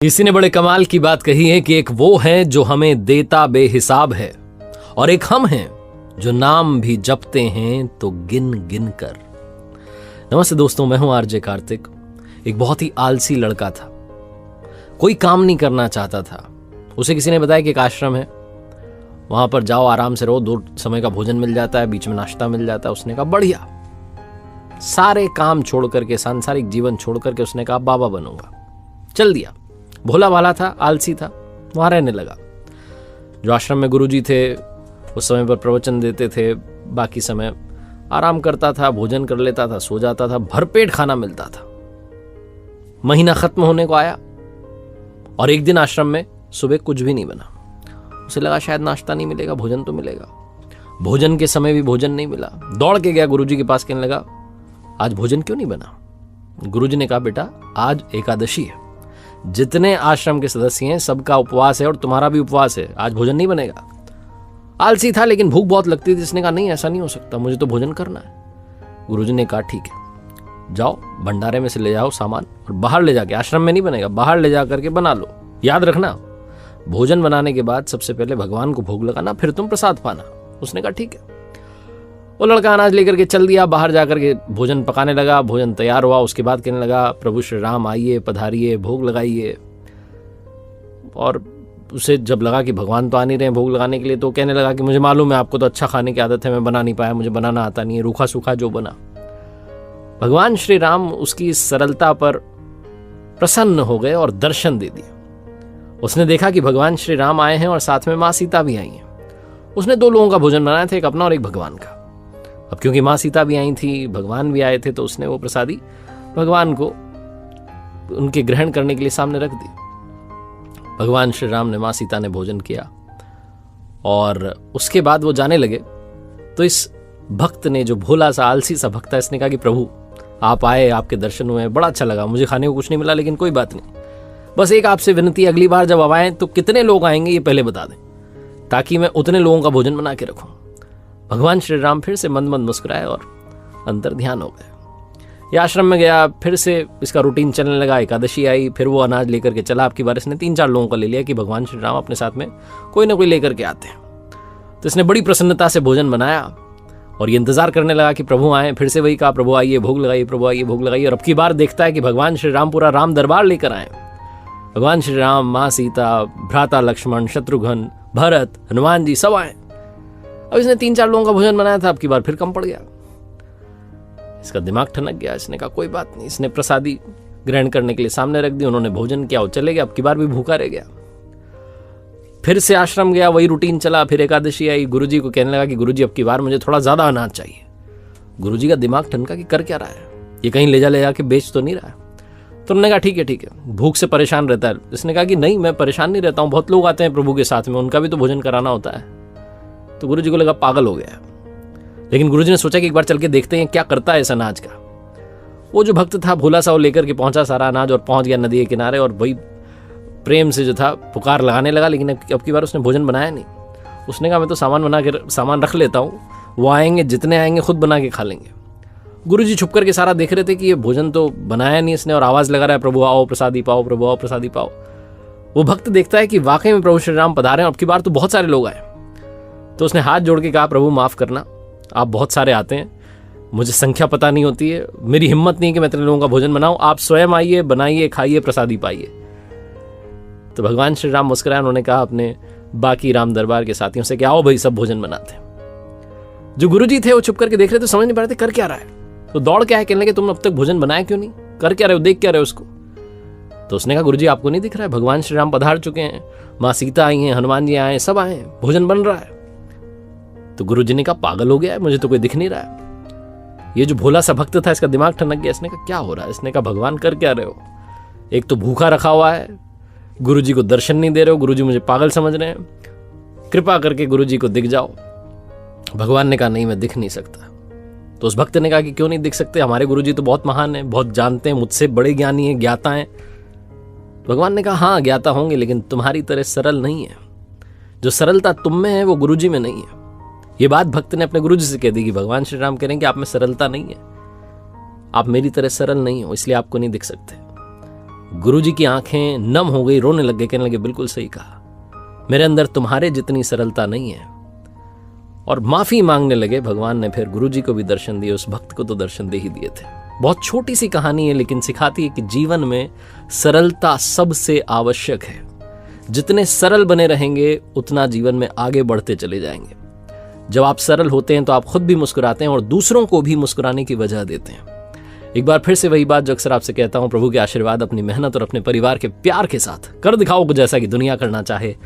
किसी ने बड़े कमाल की बात कही है कि एक वो है जो हमें देता बेहिसाब है और एक हम हैं जो नाम भी जपते हैं तो गिन गिन कर। नमस्ते दोस्तों, मैं हूं आरजे कार्तिक। एक बहुत ही आलसी लड़का था, कोई काम नहीं करना चाहता था। उसे किसी ने बताया कि एक आश्रम है, वहां पर जाओ, आराम से रहो, 2 समय का भोजन मिल जाता है, बीच में नाश्ता मिल जाता है। उसने कहा बढ़िया। सारे काम छोड़ करके, सांसारिक जीवन छोड़ करके उसने कहा बाबा बनूंगा। चल दिया। भोला भाला था, आलसी था, वहां रहने लगा। जो आश्रम में गुरुजी थे उस समय पर प्रवचन देते थे, बाकी समय आराम करता था, भोजन कर लेता था, सो जाता था, भरपेट खाना मिलता था। महीना खत्म होने को आया और एक दिन आश्रम में सुबह कुछ भी नहीं बना। उसे लगा शायद नाश्ता नहीं मिलेगा, भोजन तो मिलेगा। भोजन के समय भी भोजन नहीं मिला। दौड़ के गया गुरुजी के पास, कहने लगा आज भोजन क्यों नहीं बना? गुरुजी ने कहा बेटा आज एकादशी है, जितने आश्रम के सदस्य हैं सबका उपवास है और तुम्हारा भी उपवास है, आज भोजन नहीं बनेगा। आलसी था लेकिन भूख बहुत लगती थी। इसने कहा नहीं, ऐसा नहीं हो सकता, मुझे तो भोजन करना है। गुरुजी ने कहा ठीक है, जाओ भंडारे में से ले जाओ सामान और बाहर ले जाके, आश्रम में नहीं बनेगा, बाहर ले जा करके बना लो। याद रखना, भोजन बनाने के बाद सबसे पहले भगवान को भोग लगाना, फिर तुम प्रसाद पाना। उसने कहा ठीक है। वो लड़का अनाज लेकर के चल दिया, बाहर जाकर के भोजन पकाने लगा। भोजन तैयार हुआ, उसके बाद कहने लगा प्रभु श्री राम आइए, पधारिए, भोग लगाइए। और उसे जब लगा कि भगवान तो आ नहीं रहे भोग लगाने के लिए, तो कहने लगा कि मुझे मालूम है आपको तो अच्छा खाने की आदत है, मैं बना नहीं पाया, मुझे बनाना आता नहीं है, रूखा सूखा जो बना। भगवान श्री राम उसकी इस सरलता पर प्रसन्न हो गए और दर्शन दे दिया। उसने देखा कि भगवान श्री राम आए हैं और साथ में माँ सीता भी आई हैं। उसने 2 लोगों का भोजन बनाया था, एक अपना और एक भगवान का। अब क्योंकि माँ सीता भी आई थी, भगवान भी आए थे, तो उसने वो प्रसादी भगवान को उनके ग्रहण करने के लिए सामने रख दी। भगवान श्री राम ने, माँ सीता ने भोजन किया और उसके बाद वो जाने लगे। तो इस भक्त ने, जो भोला सा आलसी सा भक्त है, इसने कहा कि प्रभु आप आए, आपके दर्शन हुए, बड़ा अच्छा लगा, मुझे खाने को कुछ नहीं मिला लेकिन कोई बात नहीं, बस एक आपसे विनती, अगली बार जब आप आए तो कितने लोग आएंगे ये पहले बता दें, ताकि मैं उतने लोगों का भोजन बना के रखूं। भगवान श्री राम फिर से मंद मंद मुस्कुराए और अंतर ध्यान हो गए। ये आश्रम में गया, फिर से इसका रूटीन चलने लगा। एकादशी आई, फिर वो अनाज लेकर के चला। आपकी बार इसने 3-4 लोगों का ले लिया कि भगवान श्री राम अपने साथ में कोई ना कोई लेकर के आते हैं। तो इसने बड़ी प्रसन्नता से भोजन बनाया और ये इंतजार करने लगा कि प्रभु आए। फिर से वही कहा प्रभु आइए, भोग लगाइए, प्रभु आइए, भोग लगाइए। और अब की बार देखता है कि भगवान श्री राम पूरा राम दरबार लेकर आए। भगवान श्री राम, माँ सीता, भ्राता लक्ष्मण, शत्रुघ्न, भरत, हनुमान जी सब आए। अब इसने 3-4 लोगों का भोजन बनाया था, अब की बार फिर कम पड़ गया। इसका दिमाग ठनक गया। इसने कहा कोई बात नहीं। इसने प्रसादी ग्रहण करने के लिए सामने रख दी, उन्होंने भोजन किया, वो चले गए। अब की बार भी भूखा रह गया। फिर से आश्रम गया, वही रूटीन चला। फिर एकादशी आई, गुरुजी को कहने लगा कि गुरुजी अब की बार मुझे थोड़ा ज्यादा अनाज चाहिए। गुरुजी का दिमाग ठनका कि कर क्या रहा है, ये कहीं ले जा के बेच तो नहीं रहा है। तो उन्होंने कहा ठीक है, भूख से परेशान रहता है। इसने कहा कि नहीं, मैं परेशान नहीं रहता हूँ, बहुत लोग आते हैं प्रभु के साथ में, उनका भी तो भोजन कराना होता है। तो गुरुजी को लगा पागल हो गया। लेकिन गुरुजी ने सोचा कि एक बार चल के देखते हैं क्या करता है इस अनाज का। वो जो भक्त था भोला सा, वो लेकर के पहुंचा सारा अनाज और पहुंच गया नदी के किनारे और वही प्रेम से जो था पुकार लगाने लगा। लेकिन अब की बार उसने भोजन बनाया नहीं। उसने कहा मैं तो सामान रख लेता हूँ, वो आएंगे, जितने आएंगे खुद बना के खा लेंगे। गुरुजी छुप करके सारा देख रहे थे कि ये भोजन तो बनाया नहीं इसने, और आवाज लगा रहा है प्रभु आओ प्रसादी पाओ, प्रभु आओ प्रसादी पाओ। वो भक्त देखता है कि वाकई में प्रभु श्री राम पधारे हैं, अब की बार तो बहुत सारे लोग आए। तो उसने हाथ जोड़ के कहा प्रभु माफ करना, आप बहुत सारे आते हैं, मुझे संख्या पता नहीं होती है, मेरी हिम्मत नहीं कि मैं इतने लोगों का भोजन बनाऊं, आप स्वयं आइए, बनाइए, खाइए, प्रसादी पाइए। तो भगवान श्री राम मुस्कुराए। उन्होंने कहा अपने बाकी राम दरबार के साथियों से कि आओ भाई सब भोजन बनाते हैं। जो गुरुजी थे वो छुप करके देख रहे थे, समझ नहीं पा रहे थे कर क्या रहा है। तो दौड़ के आए, कहने लगे तुम अब तक भोजन बनाया क्यों नहीं, कर क्या रहे हो, देख क्या रहे हो उसको। तो उसने कहा गुरुजी आपको नहीं दिख रहा है, भगवान श्री राम पधार चुके हैं, माँ सीता आई हैं, हनुमान जी आए, सब आए, भोजन बन रहा है। तो गुरुजी ने कहा पागल हो गया है, मुझे तो कोई दिख नहीं रहा है। ये जो भोला सा भक्त था इसका दिमाग ठनक गया। इसने कहा क्या हो रहा है। इसने कहा भगवान कर क्या रहे हो, एक तो भूखा रखा हुआ है, गुरुजी को दर्शन नहीं दे रहे हो, गुरुजी मुझे पागल समझ रहे हैं, कृपा करके गुरुजी को दिख जाओ। भगवान ने कहा नहीं, मैं दिख नहीं सकता। तो उस भक्त ने कहा कि क्यों नहीं दिख सकते, हमारे गुरुजी तो बहुत महान है, बहुत जानते हैं, मुझसे बड़े ज्ञानी हैं, ज्ञाता हैं। भगवान ने कहा हाँ ज्ञाता होंगे, लेकिन तुम्हारी तरह सरल नहीं है। जो सरलता तुम में है वो गुरुजी में नहीं है। ये बात भक्त ने अपने गुरुजी से कह दी कि भगवान श्री राम कह रहे हैं कि आप में सरलता नहीं है, आप मेरी तरह सरल नहीं हो, इसलिए आपको नहीं दिख सकते। गुरुजी की आंखें नम हो गई, रोने लग गए, कहने लगे बिल्कुल सही कहा, मेरे अंदर तुम्हारे जितनी सरलता नहीं है। और माफी मांगने लगे। भगवान ने फिर गुरुजी को भी दर्शन दिए, उस भक्त को तो दर्शन दे ही दिए थे। बहुत छोटी सी कहानी है, लेकिन सिखाती है कि जीवन में सरलता सबसे आवश्यक है। जितने सरल बने रहेंगे उतना जीवन में आगे बढ़ते चले जाएंगे। जब आप सरल होते हैं तो आप खुद भी मुस्कुराते हैं और दूसरों को भी मुस्कुराने की वजह देते हैं। एक बार फिर से वही बात जो अक्सर आपसे कहता हूं, प्रभु के आशीर्वाद, अपनी मेहनत और अपने परिवार के प्यार के साथ कर दिखाओ कुछ ऐसा कि दुनिया करना चाहे।